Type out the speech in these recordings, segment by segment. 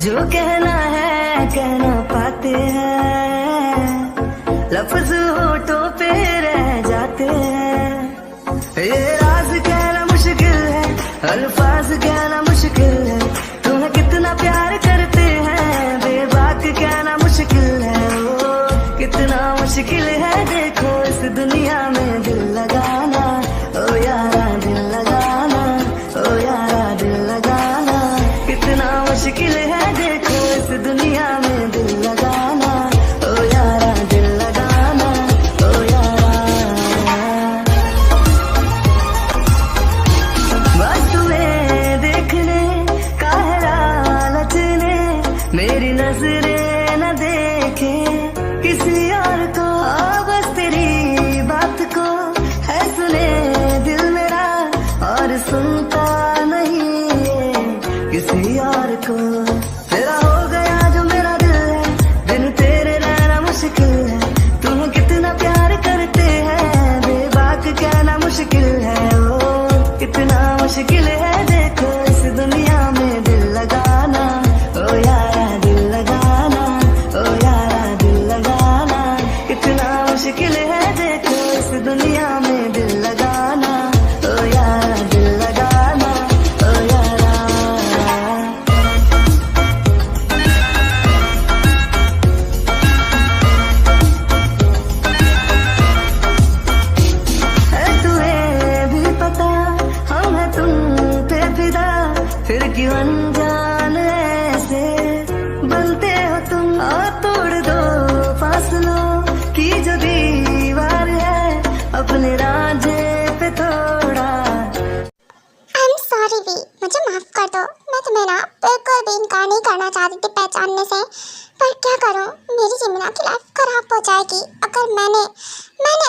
जो कहना है कह ना पाते हैं, लफ्ज होठों पे रह जाते हैं। ये राज कहना मुश्किल है, अल्फाज कहना मुश्किल है। तुम्हें कितना प्यार करते हैं बेबाक कहना मुश्किल है। ओ कितना मुश्किल है देखो इस दुनिया में दिल लगाना। ओ यारा दिल लगाना, ओ यारा दिल लगाना। कितना मुश्किल है देखो इस दुनिया में दिल लगाना। ओ यारा दिल लगाना, ओ यारा। बस तुम्हें देखने का है लालच ने, मेरी नजरें न देखे किसी और को। बस तेरी बात को है सुने दिल मेरा, और सुनता नहीं है किसी और को। तेरा हो गया जो मेरा दिल है, बिन तेरे रहना मुश्किल है। तुम्हें कितना प्यार करते हैं बेबाक कहना मुश्किल है। ओ कितना मुश्किल है देखो इस दुनिया में दिल लगाना। ओ यारा दिल लगाना, ओ यारा दिल लगाना। कितना मुश्किल है देखो इस दुनिया में दिल लगाना। ओ यारा दिल लगाना, ओ यारा। है तुम्हें भी पता हम है तुम पे फिदा, फिर क्यों अनजान ऐसे बनते हो तुम। और तोड़ दो फासलों की जो दीवार है, अपने राजे पे थोड़ा। आई एम सॉरी वी, मुझे माफ कर दो। मैं तुम्हें ना बिल्कुल भी इनकार नहीं करना चाहती थी पहचानने से, पर क्या करूं, मेरी जिमिना की लाइफ खराब हो जाएगी अगर मैंने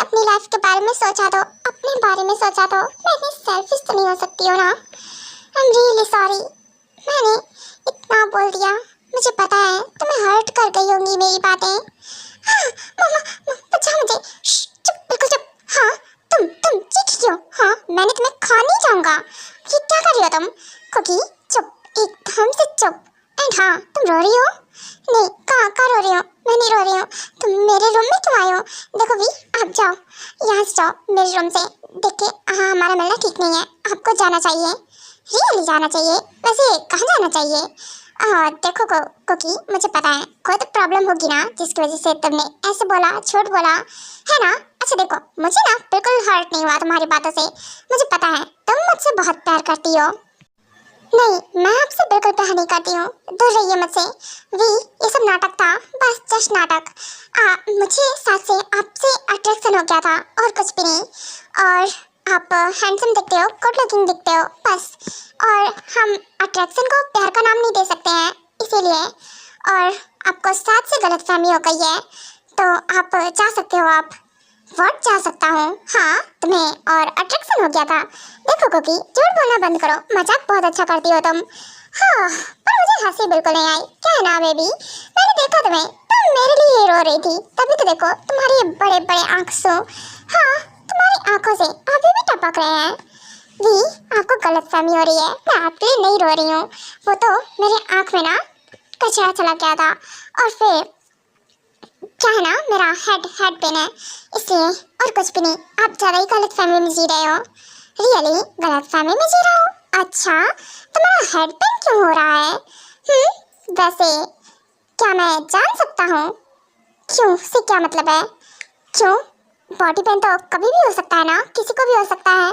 अपनी लाइफ के बारे में सोचा तो, अपने बारे में सोचा तो। मैं इतनी सेल्फिश तो नहीं हो सकती हूँ ना। आई एम रियली सॉरी, मैंने इतना बोल दिया। मुझे पता है तुम्हें हर्ट कर गई होंगी मेरी बातें। हाँ, मम्मा बचा मुझे। चुप, बिल्कुल चुप। हाँ, तुम चीख क्यों? हाँ, मैंने तुम्हें खा नहीं जाऊंगा। ये क्या कर रही हो तुम? कुकी चुप, एकदम से चुप। एंड हाँ, तुम रो रही हो? नहीं, कहाँ रो रही हो? मैं नहीं रो रही हूँ। तुम मेरे रूम में क्यों आए हो? देखो वी, आप जाओ, यहाँ से जाओ मेरे रूम से। देखिए, हाँ, हमारा मिलना ठीक नहीं है, आपको जाना चाहिए, रियली जाना चाहिए। वैसे कहाँ जाना चाहिए? देखो कुकी, मुझे पता है कोई तो प्रॉब्लम होगी ना जिसकी वजह से तुमने ऐसे बोला, झूठ बोला, है ना? अच्छा देखो, मुझे ना बिल्कुल हर्ट नहीं हुआ तुम्हारी बातों से। मुझे पता है तुम मुझसे बहुत प्यार करती हो। नहीं, मैं आपसे बिल्कुल प्यार नहीं करती हूँ, दूर रहिए मुझसे। वी, ये सब नाटक था, बस जस्ट नाटक। मुझे साथ से आपसे अट्रैक्शन हो गया था और कुछ भी नहीं। और आप हैंडसम दिखते हो, गुड लुकिंग दिखते हो, बस। और हम अट्रैक्शन को प्यार का नाम नहीं दे सकते हैं, इसीलिए। और आपको साथ से गलतफहमी हो गई है, तो आप जा सकते हो। आप व्हाट जा सकता हूँ? हाँ, तुम्हें और अट्रैक्शन हो गया था। देखो कुकी, झूठ बोलना बंद करो, मजाक बहुत अच्छा करती हो तुम। हाँ, पर मुझे हंसी बिल्कुल नहीं आई। क्या है ना बेबी, मैंने देखा तुम्हें, तुम मेरे लिए रो रही थी, तभी तो देखो तुम्हारे ये बड़े बड़े आंसू। हाँ, तुम्हारी आंखों से अभी भी टपक रहे हैं। वी, आपको गलतफहमी हो रही है, मैं आपके लिए नहीं रो रही हूँ। वो तो मेरे आँख में ना कचरा चला गया था, और फिर क्या है ना, मेरा हेड पेन है, इसलिए, और कुछ भी नहीं। आप ज़्यादा ही गलतफहमी में जी रहे हो। रियली गलतफहमी में जी रहा हूँ? अच्छा, तुम्हारा हेड पेन क्यों हो रहा है? वैसे क्या मैं जान सकता हूँ क्यों से क्या मतलब है? क्यों? बॉडी पेन तो कभी भी हो सकता है ना, किसी को भी हो सकता है।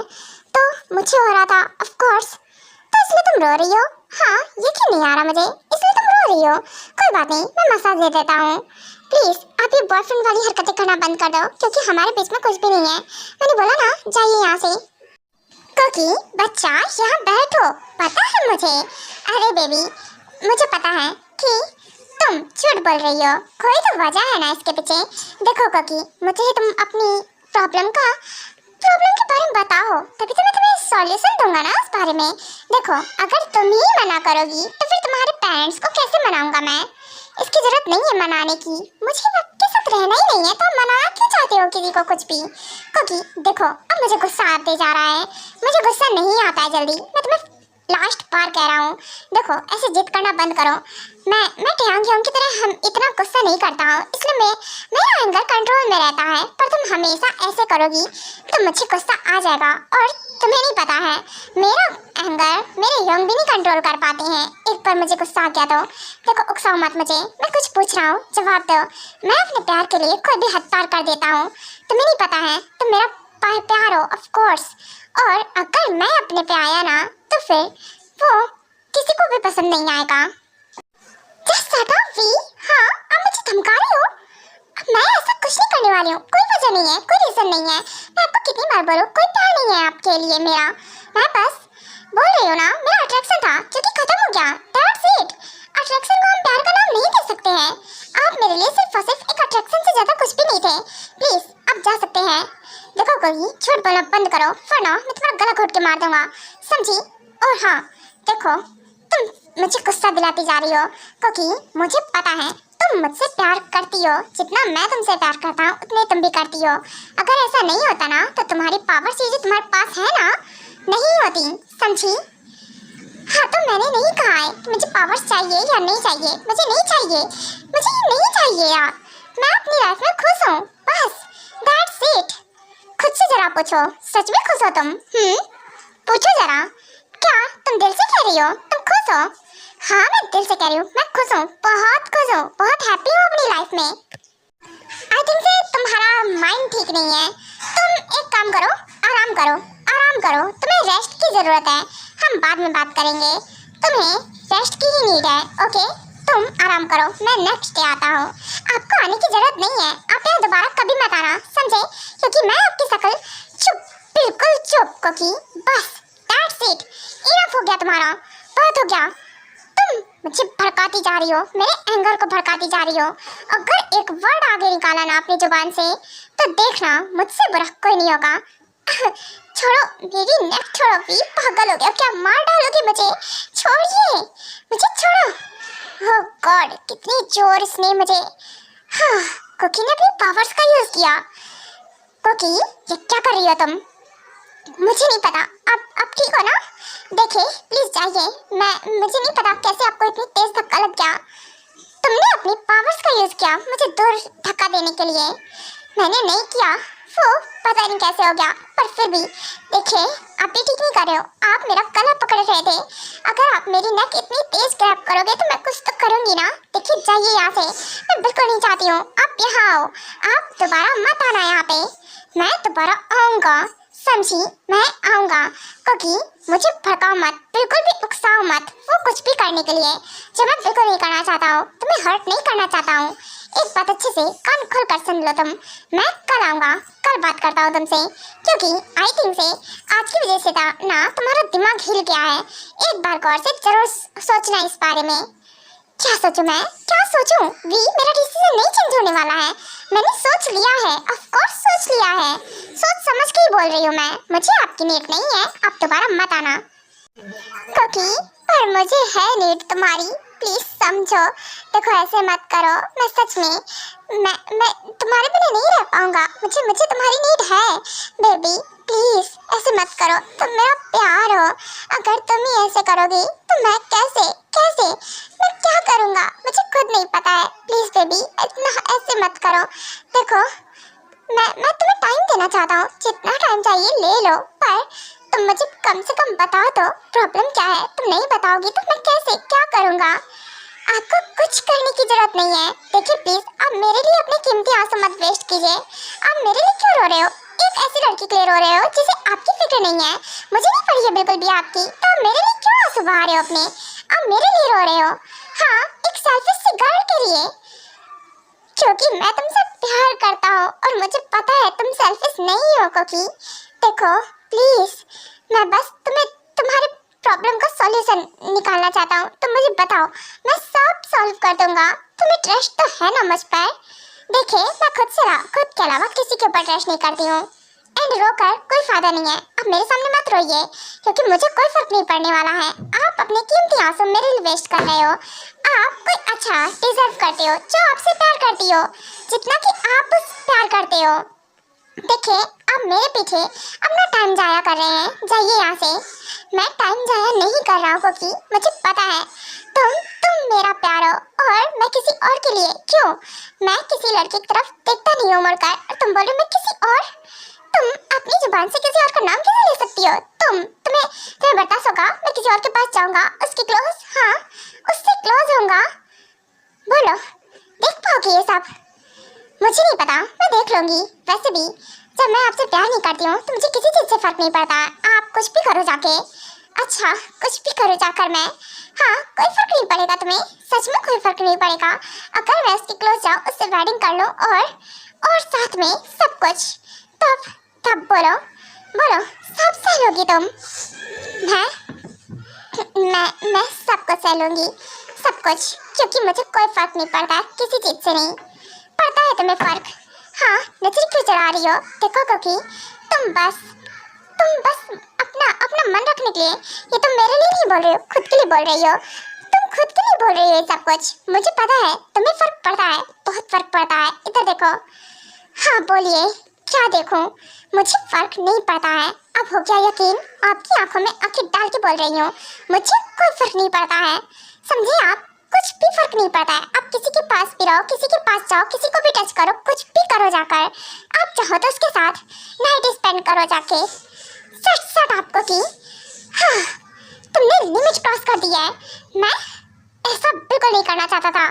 तो मुझे हो रहा था, ऑफ कोर्स। तो इसलिए तुम रो रही हो? हाँ, यकीन नहीं आ रहा मुझे, इसलिए तुम रो रही हो। कोई बात नहीं, मैं मसाज दे देता हूँ। प्लीज़ आप ये बॉयफ्रेंड वाली हरकतें करना बंद कर दो, क्योंकि हमारे बीच में कुछ भी नहीं है। मैंने बोला ना, जाइए यहाँ से। कुकी बच्चा, यहाँ बैठो, पता है मुझे। अरे बेबी, मुझे पता है कि तुम झूठ बोल रही हो, कोई तो वजह है ना इसके पीछे। देखो कुकी, मुझे तुम अपनी प्रॉब्लम के बारे में बताओ, तभी तो मैं तुम्हें सॉल्यूशन दूंगा ना उस बारे में। देखो, अगर तुम ही मना करोगी तो फिर तुम्हारे पेरेंट्स को कैसे मनाऊंगा मैं? इसकी जरूरत नहीं है मनाने की, मुझे आपके साथ रहना ही नहीं है, तो मना क्यों चाहते हो किसी को कुछ भी? क्योंकि देखो, अब मुझे गुस्सा आते जा रहा है, मुझे गुस्सा नहीं आता है जल्दी। मैं तुम्हें लास्ट बार कह रहा हूँ, देखो ऐसे जिद करना बंद करो। मैं टियांग की तरह हम इतना गुस्सा नहीं करता हूँ, इसलिए मेरा एंगर कंट्रोल में रहता है। पर तुम हमेशा ऐसे करोगी तो मुझे गुस्सा आ जाएगा, और तुम्हें नहीं पता है मेरा एंगर मेरे यंग भी नहीं कंट्रोल कर पाते हैं। एक बार मुझे गुस्सा आ गया तो देखो, उकसाओ मत मुझे, मैं कुछ पूछ रहा हूँ जवाब दो। मैं अपने प्यार के लिए कोई भी हद पार कर देता हूँ, तुम्हें नहीं पता है तुम मेरा प्यार हो ऑफ कोर्स। और अगर मैं अपने पे आया ना तो फिर वो किसी को भी पसंद नहीं आएगा। जस्ट शट अप वी। हाँ, आप मुझे धमका रही हो? मैं ऐसा कुछ नहीं करने वाली हूँ, कोई वजह नहीं है, कोई रीजन नहीं है। मैं आपको कितनी बार बोलूँ, कोई प्यार नहीं है आपके लिए मेरा। मैं बस बोल रही हूँ ना, मेरा अट्रैक्शन था जो कि खत्म हो गया, दैट्स इट। अट्रैक्शन को हम प्यार का नाम नहीं दे सकते हैं। आप मेरे लिए सिर्फ और सिर्फ एक अट्रैक्शन से ज्यादा कुछ भी नहीं थे। प्लीज आप जा सकते हैं। देखो कोई झूठ बोलना बंद करो, वरना मैं तुम्हारा गला घोट के मार दूंगा, समझी? और हाँ देखो, तुम मुझे गुस्सा दिलाती जा रही हो क्योंकि मुझे पता है तुम मुझसे प्यार करती हो। जितना मैं तुमसे प्यार करता हूँ उतने तुम भी करती हो। अगर ऐसा नहीं होता ना तो तुम्हारी पावर चीजें तुम्हारे पास है ना, नहीं होती, समझी? हाँ तो मैंने नहीं कहा है कि मुझे पावर्स चाहिए या नहीं चाहिए, मुझे नहीं चाहिए, मुझे नहीं चाहिए यार। मैं अपनी लाइफ में खुश हूँ, बस दैट्स इट। खुद से जरा पूछो, सच में खुश हो तुम? पूछो जरा, क्या तुम दिल से कह रही हो तुम खुश हो? हाँ मैं दिल से कह रही हूँ, मैं खुश हूँ, बहुत खुश हूँ, बहुत हैप्पी हूँ अपनी लाइफ में। आई थिंक से तुम्हारा माइंड ठीक नहीं है। तुम एक काम करो, आराम करो, आराम करो, तुम्हें रेस्ट की जरूरत है। हम बाद में बात करेंगे, तुम्हें रेस्ट की ही नीड है, ओके? तुम आराम करो, मैं नेक्स्ट डे आता हूँ। आपको आने की जरूरत नहीं है, आप यहाँ दोबारा कभी मत आना, समझे? क्योंकि मैं आपकी शक्ल चुप, बिल्कुल चुप क्योंकि बस दैट्स इट। इनफ हो गया तुम्हारा, बहुत हो गया। तुम मुझे भड़काती जा रही हो, मेरे एंगर को भड़काती जा रही हो। अगर एक वर्ड आगे निकाला ना अपनी जुबान से तो देखना मुझसे बुरा कोई नहीं होगा। छोड़ो मेरी नेक, छोड़ो भी, पागल हो गया क्या? मार डालोगे मुझे? छोड़िए मुझे, छोड़ो। ओह गॉड, कितनी जोर इसने मुझे। हाँ, कुकी ने अपनी पावर्स का यूज किया। कुकी ये क्या कर रही हो तुम? मुझे नहीं पता, आप ठीक हो ना? देखिए प्लीज जाइए, मुझे नहीं पता कैसे आपको इतनी तेज धक्का लग गया। तुमने अपनी पावर्स का यूज किया मुझे दूर धक्का देने के लिए। मैंने नहीं किया, वो पता नहीं कैसे हो गया, पर फिर भी देखिए आप भी ठीक नहीं कर रहे हो। आप मेरा गला पकड़ रहे थे, अगर आप मेरी नेक इतनी तेज ग्रैब करोगे तो मैं कुछ तो करूंगी ना। देखिए जाइए यहाँ से, मैं बिल्कुल नहीं चाहती हूँ आप यहाँ आओ। आप दोबारा मत आना यहाँ पे, मैं दोबारा आऊँगा, समझी? मैं आऊँगा क्योंकि मुझे भड़काओ मत, बिल्कुल भी उकसाओ मत वो कुछ भी करने के लिए जो मैं बिल्कुल नहीं करना चाहता हूँ, तुम्हें हर्ट नहीं करना चाहता हूँ। एक बात अच्छे से कान खोल कर सुन लो तुम, मैं कल आऊँगा, कल बात करता हूँ तुमसे, क्योंकि आई थिंक से आज की वजह से ना तुम्हारा दिमाग हिल गया है। एक बार गौर से जरूर सोचना इस बारे में। क्या सोचूं मैं, क्या सोचूं? वी, मेरा डिसीजन नहीं चेंज होने वाला है, मैंने सोच लिया है, ऑफ कोर्स सोच लिया है, सोच समझ के ही बोल रही हूँ मैं। मुझे आपकी नीड नहीं है, आप दोबारा मत आना। क्योंकि पर मुझे है नीड तुम्हारी, प्लीज समझो। देखो ऐसे मत करो, मैं सच में मैं तुम्हारे बिना नहीं रह पाऊंगा, मुझे तुम्हारी नीड है बेबी, प्लीज ऐसे मत करो, तुम मेरा प्यार हो। अगर तुम ही ऐसे करोगी तो मैं कैसे मैं क्या करूँगा मुझे खुद नहीं पता है। प्लीज बेबी इतना ऐसे मत करो। देखो मैं तुम्हें टाइम देना चाहता हूँ, जितना टाइम चाहिए ले लो, पर तुम मुझे कम से कम बताओ तो प्रॉब्लम क्या है। तुम नहीं बताओगी तो मैं कैसे क्या करूँगा? आपको कुछ करने की जरूरत नहीं है। देखिए प्लीज आप मेरे लिए अपने कीमती आंसू मत वेस्ट कीजिए। आप मेरे लिए क्यों रो रहे हो? एक ऐसी लड़की के लिए रो रहे हो जिसे आपकी फिक्र नहीं है, मुझे नहीं पड़ी है बिल्कुल भी आपकी, तो आप मेरे लिए क्यों आंसू बहा रहे हो अपने? आप मेरे लिए रो रहे हो, हाँ एक सेल्फिश सी गर्ल के लिए, क्योंकि मैं तुमसे प्यार करता हूँ और मुझे पता है तुम सेल्फिश नहीं हो। क्योंकि देखो प्लीज मैं बस तुम्हारे प्रॉब्लम का सॉल्यूशन निकालना चाहता हूँ, तुम मुझे बताओ, मैं सब सॉल्व कर दूंगा। तुम्हें ट्रस्ट तो है ना मुझ पर? देखिए मैं खुद के अलावा किसी के ऊपर ट्रस्ट नहीं करती हूँ, एंड रोकर कोई फायदा नहीं है। आप मेरे सामने मत रोइए क्योंकि मुझे कोई फर्क नहीं पड़ने वाला है। आप अपने कीमती आंसू मेरे लिए वेस्ट कर रहे हो। आप कोई अच्छा डिजर्व करते हो जो आपसे प्यार करती हो, जितना कि आप प्यार करते हो। देखिए आप मेरे पीछे अपना टाइम जाया कर रहे हैं। जाइए यहाँ से। मैं टाइम जाया नहीं कर रहा हूँ क्योंकि मुझे पता है तुम मेरा प्यार हो और मैं किसी और के लिए क्यों। मैं किसी लड़के की तरफ देखता नहीं हूँ मुड़कर और तुम बोल रहे हो मैं किसी और। तुम अपनी जुबान से किसी और का नाम कैसे ले सकती हो। तुम्हें बर्दाश्त होगा मैं किसी और के पास जाऊंगा, उसके क्लोज, हाँ उससे क्लोज होऊंगा। बोलो, देख पाओगे ये सब? मुझे नहीं पता, मैं देख लूंगी। वैसे भी जब मैं आपसे प्यार नहीं करती हूँ तो मुझे किसी चीज से फर्क नहीं पड़ता। आप कुछ भी करो जाके। अच्छा, कुछ भी करो जाकर मैं, हाँ कोई फर्क नहीं पड़ेगा तुम्हें। सच में कोई फर्क नहीं पड़ेगा अगर मैं उसके क्लोज जाऊँ, उससे वेडिंग कर लूँ और साथ में सब कुछ। तब बोलो सब सह लोगी तुम? मैं सब कुछ सह लूंगी, सब कुछ, क्योंकि मुझे कोई फर्क नहीं पड़ता किसी चीज से। नहीं पड़ता है तुम्हें फर्क? हाँ, नजर क्यों चढ़ा रही हो? देखो क्योंकि तुम बस अपना मन रखने के लिए, ये तुम मेरे लिए नहीं बोल रही हो, खुद के लिए बोल रही हो। तुम खुद के लिए बोल रही हो ये सब कुछ। मुझे पता है तुम्हें फर्क पड़ता है, बहुत फर्क पड़ता है। इधर देखो। हाँ बोलिए, क्या देखूं? मुझे फर्क नहीं पड़ता है। अब हो गया यकीन? आपकी आंखों में आंखें डाल के बोल रही हूँ, मुझे कोई फर्क नहीं पड़ता है। समझे आप? कुछ भी फर्क नहीं पड़ता है। आप किसी के पास भी रहो, किसी के पास जाओ, किसी को भी टच करो, कुछ भी करो जाकर। आप चाहो तो उसके साथ नाइट स्पेंड करो जाके। सट आपको की। हाँ, तुमने लिमिट क्रॉस कर दिया है। मैं ऐसा बिल्कुल नहीं करना चाहता था।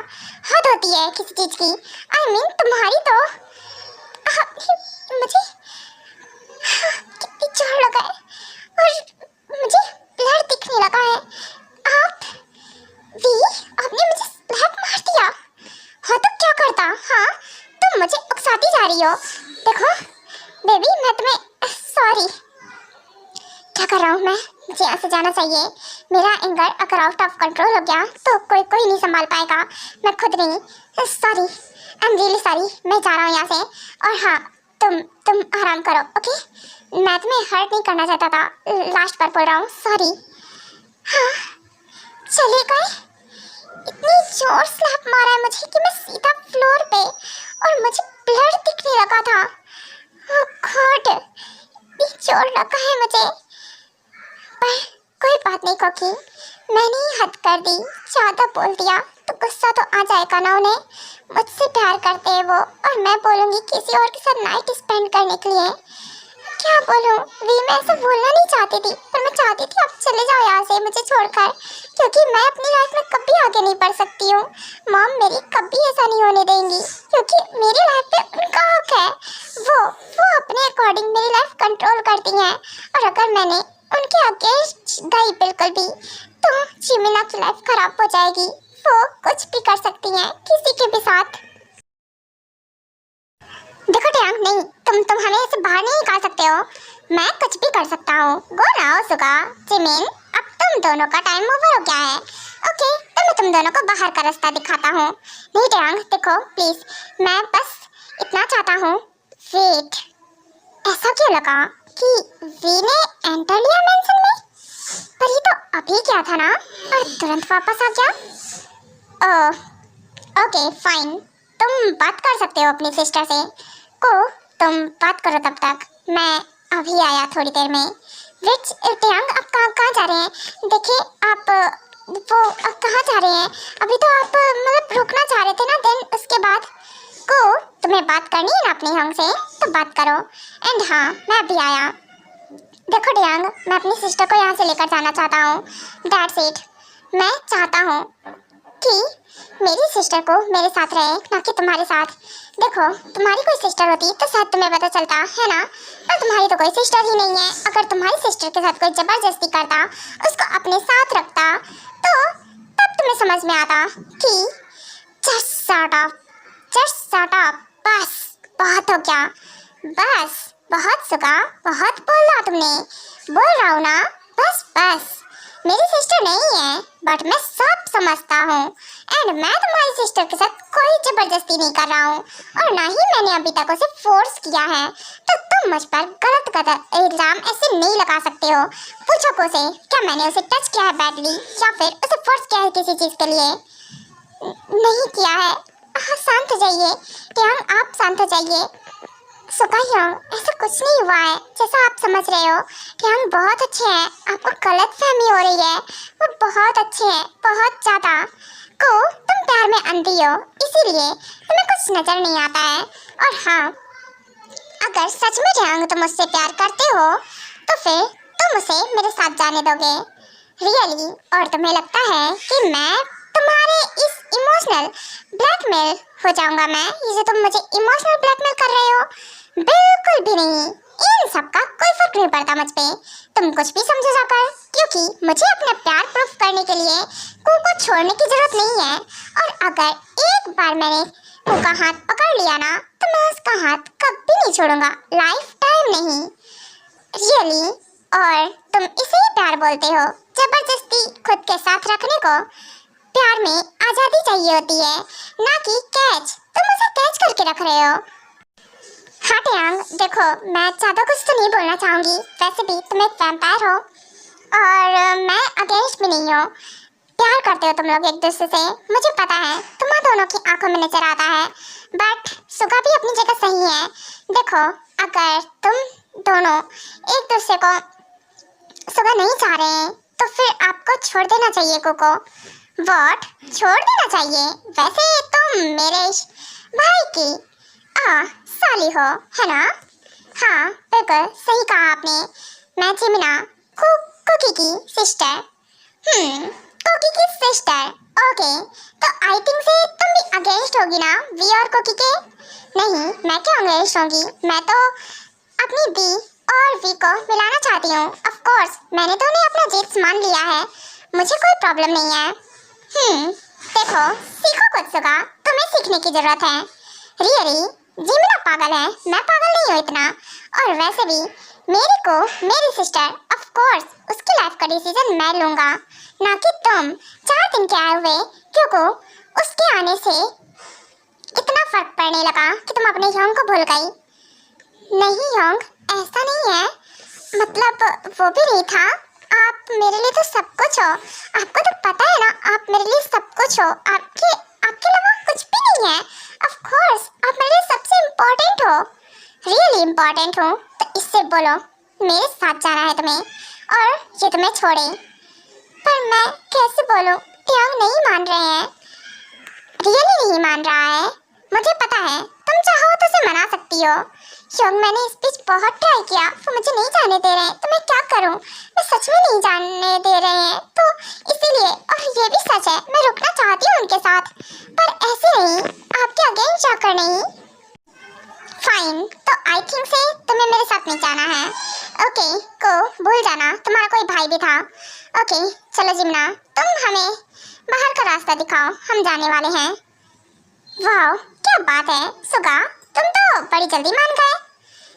हद होती है किसी चीज की। I mean, तुम्हारी तो मुझे कितनी जोर लगा है और मुझे ब्लड दिखने लगा है। आपने मुझे स्लैप मार दिया। हाँ तो क्या करता? हाँ, तुम मुझे उकसाती जा रही हो। देखो बेबी, मैं तुम्हें सॉरी। क्या कर रहा हूँ मैं? मुझे यहाँ से जाना चाहिए। मेरा एंगर अगर आउट ऑफ कंट्रोल हो गया तो कोई नहीं संभाल पाएगा। मैं खुद नहीं। Sorry, I am really sorry. मैं जा रहा हूँ यहाँ से। और हाँ, तुम आराम करो, ओके? मैं तुम्हें हर्ट नहीं करना चाहता था। लास्ट बार बोल रहा हूँ, सॉरी। हाँ, चले गए। इतनी जोर स्लैप मारा है मुझे कि मैं सीधा फ्लोर पे, और मुझे ब्लड दिखने लगा था। ओह गॉड, इतनी जोर लगा है मुझे। पर कोई बात नहीं कोकी, मैंने ही हद कर दी, ज़्यादा बोल दिया तो गुस्सा तो आ जाएगा ना उन्हें। मुझसे प्यार करते हैं वो, और मैं बोलूँगी किसी और के साथ नाइट स्पेंड करने के लिए। क्या बोलूँ? मैं ऐसा बोलना नहीं चाहती थी, पर मैं चाहती थी आप चले जाओ यहाँ से मुझे छोड़कर, क्योंकि मैं अपनी लाइफ में कभी आगे नहीं बढ़ सकती हूँ। मॉम मेरी कभी ऐसा नहीं होने देंगी, क्योंकि मेरी लाइफ पे उनका हक है। वो अपने अकॉर्डिंग मेरी लाइफ कंट्रोल करती हैं, और अगर मैंने उनके अगेंस्ट गई बिल्कुल भी तो जिमिना की लाइफ खराब हो जाएगी। वो कुछ भी कर सकती हैं किसी के भी साथ। देखो टैंक, नहीं, तुम हमें ऐसे बाहर नहीं निकाल सकते हो। मैं कुछ भी कर सकता हूँ। गो नाउ सुगा, जिमिन, अब तुम दोनों का टाइम ओवर हो गया है। ओके, तो मैं तुम दोनों को बाहर का रास्ता दिखाता हूँ। नहीं टैंक, देखो प्लीज, मैं बस इतना चाहता हूँ। वेट, ऐसा क्यों लगा कि वी ने एंटर लिया मेंशन में? पर ये तो अभी क्या था ना, और तुरंत वापस आ गया। ओके फाइन, तुम बात कर सकते हो अपनी सिस्टर से। तुम बात करो तब तक, मैं अभी आया थोड़ी देर में। विच टैंग, आप कहाँ जा रहे हैं? देखिए आप कहाँ जा रहे हैं? अभी तो आप मतलब रुकना चाह रहे थे ना, देन उसके बाद तुम्हें बात करनी है ना अपनी हंग से, तो बात करो। एंड हाँ, मैं अभी आया। देखो डियांग, मैं अपनी सिस्टर को यहाँ से लेकर जाना चाहता हूँ। That's it. मैं चाहता हूँ कि मेरी सिस्टर को मेरे साथ रहे, ना कि तुम्हारे साथ। देखो, तुम्हारी कोई सिस्टर होती तो शायद तुम्हें पता चलता है ना, पर तुम्हारी तो कोई सिस्टर ही नहीं है। अगर तुम्हारी सिस्टर के साथ कोई जबरदस्ती करता, उसको अपने साथ रखता, तो तब तुम्हें समझ में आता कि जस्ट शट अप, बस बहुत हो गया। बस बहुत सुगा, बहुत बोला तुमने। बोल रहा हूँ ना, बस मेरी सिस्टर नहीं है, बट मैं सब समझता हूँ। एंड मैं तुम्हारी सिस्टर के साथ कोई जबरदस्ती नहीं कर रहा हूँ, और ना ही मैंने अभी तक उसे फोर्स किया है। तो तुम मुझ पर गलत इल्जाम ऐसे नहीं लगा सकते हो। पूछो उसे, क्या मैंने उसे टच किया है बैडली, या फिर उसे फोर्स किया है किसी चीज़ के लिए? नहीं किया है। हाँ, शांत हो जाइए टैंग, आप शांत हो जाइए। सुगा, ऐसा कुछ नहीं हुआ है जैसा आप समझ रहे हो। टियांग बहुत अच्छे हैं, आपको गलतफहमी हो रही है। वो बहुत अच्छे हैं, बहुत ज़्यादा। को तुम प्यार में अंधी हो, इसीलिए तुम्हें कुछ नजर नहीं आता है। और हाँ, अगर सच में टियांग तुम मुझसे प्यार करते हो तो फिर तुम उसे मेरे साथ जाने दोगे रियली। और तुम्हें लगता है कि मैं तुम्हारे इस इमोशनल ब्लैकमेल हो जाऊंगा? मैं ये जो तुम मुझे इमोशनल ब्लैकमेल कर रहे हो, बिल्कुल भी नहीं। इन सब का कोई फर्क नहीं पड़ता मुझ पे, तुम कुछ भी समझो जाकर, क्योंकि मुझे अपने प्यार प्रूफ करने के लिए कू को छोड़ने की जरूरत नहीं है। और अगर एक बार मैंने कू का हाथ पकड़ लिया ना तो मैं उसका हाथ कभी नहीं छोड़ूंगा, लाइफ टाइम नहीं रियली। और तुम इसे ही प्यार बोलते हो? जबरदस्ती खुद के साथ रखने को। प्यार में आजादी चाहिए होती है, ना कि कैच। तुम उसे कैच करके रख रहे हो। हाँ टियांग, देखो मैं ज़्यादा कुछ तो नहीं बोलना चाहूँगी, वैसे भी तुम एक वैम्पायर हो और मैं अगेंस्ट भी नहीं हूँ। प्यार करते हो तुम लोग एक दूसरे से, मुझे पता है, तुम्हारा दोनों की आंखों में नजर आता है। बट सुगा भी अपनी जगह सही है। देखो, अगर तुम दोनों एक दूसरे को सुगा नहीं चाह रहे हैं तो फिर आपको छोड़ देना चाहिए कोको। व्हाट? छोड़ देना चाहिए? वैसे तुम मेरे भाई की साली हो, है ना? हाँ बिल्कुल सही कहा आपने। मैं जिमिना, कुकी की सिस्टर। कुकी की सिस्टर, ओके। तो आई थिंक से तुम भी अगेंस्ट होगी ना वी और कुकी के? नहीं, मैं क्यों अगेंस्ट होंगी? मैं तो अपनी दी और वी को मिलाना चाहती हूँ। ऑफ कोर्स मैंने तो उन्हें अपना जीत मान लिया है, मुझे कोई प्रॉब्लम नहीं है। देखो, सीखो कुछ सुगा, तुम्हें सीखने की जरूरत है रियली। जिमिना पागल है, मैं पागल नहीं हूँ इतना। और वैसे भी मेरे को मेरी सिस्टर, ऑफ कोर्स उसकी लाइफ का डिसीजन मैं लूँगा, ना कि तुम। 4 दिन के आए हुए क्योंकि उसके आने से इतना फर्क पड़ने लगा कि तुम अपने योंग को भूल गई। नहीं योंग, ऐसा नहीं है, मतलब वो भी नहीं था। आप मेरे लिए तो सब कुछ हो, आपको तो पता है ना, आप मेरे लिए सब कुछ हो। आपके अलावा कुछ भी नहीं है। ऑफ कोर्स आप मेरे लिए सबसे इम्पोर्टेंट हो, रियली इम्पोर्टेंट हो। तो इससे बोलो मेरे साथ जाना है तुम्हें और ये तुम्हें छोड़े। पर मैं कैसे बोलूं? टियांग नहीं मान रहे हैं, रियली नहीं मान रहा है। मुझे पता है तुम चाहो तो उसे मना सकती हो। योंग, मैंने इस बीच बहुत ट्राई किया, वो मुझे नहीं जाने दे रहे हैं, तो मैं क्या करूं? मैं सच में नहीं जाने दे रहे हैं, तो इसीलिए। और ये भी सच है, मैं रुकना चाहती हूँ उनके साथ, पर ऐसे नहीं, आपके अगेंस्ट जाकर नहीं। फाइन, तो आई थिंक से तुम्हें मेरे साथ नहीं जाना है। ओके को भूल जाना, तुम्हारा कोई भाई भी था। ओके चलो जिमिना, तुम हमें बाहर का रास्ता दिखाओ, हम जाने वाले हैं। वाह क्या बात है सुगा, तुम तो बड़ी जल्दी मान गए।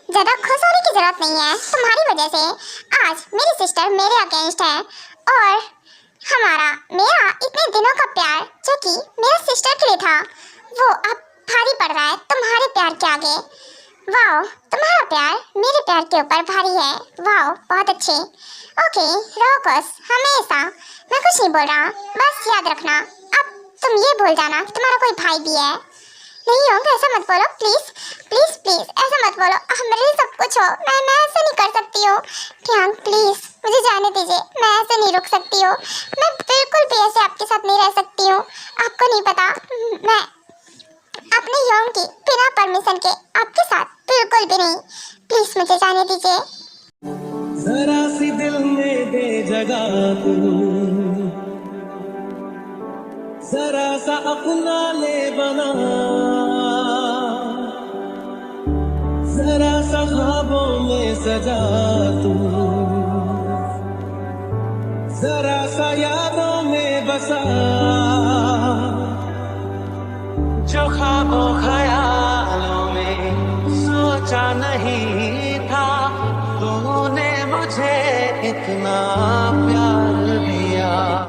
ज़्यादा खुश होने की जरूरत नहीं है, तुम्हारी वजह से आज मेरी सिस्टर मेरे अगेंस्ट है। और मेरा इतने दिनों का प्यार जो कि मेरा सिस्टर के लिए था, वो अब भारी पड़ रहा है तुम्हारे प्यार के आगे। वाह, तुम्हारा प्यार मेरे प्यार के ऊपर भारी है। वाह बहुत अच्छे। ओके रहो खुश हमेशा, मैं कुछ नहीं बोल रहा, बस याद रखना अब तुम ये भूल जाना कि तुम्हारा कोई भाई भी है। नहीं होंगे, ऐसा मत बोलो प्लीज प्लीज प्लीज, ऐसा मत बोलो। मेरे लिए सब कुछ हो, मैं ऐसा नहीं कर सकती हूँ। टियांग प्लीज मुझे जाने दीजिए, मैं ऐसे नहीं रुक सकती हूँ, मैं बिल्कुल भी ऐसे आपके साथ नहीं रह सकती हूँ। आपको नहीं पता, मैं अपने योंग की बिना परमिशन के आपके साथ बिल्कुल भी नहीं। प्लीज मुझे जाने दीजिए। जरा सी दिल में दे जगह तू, जरा सा अपना ले बना, जरा सा ख्वाबों में सजा तू, जरा सा यादों में बसा, जो ख्वाबों ख्यालों में सोचा नहीं था, तूने मुझे इतना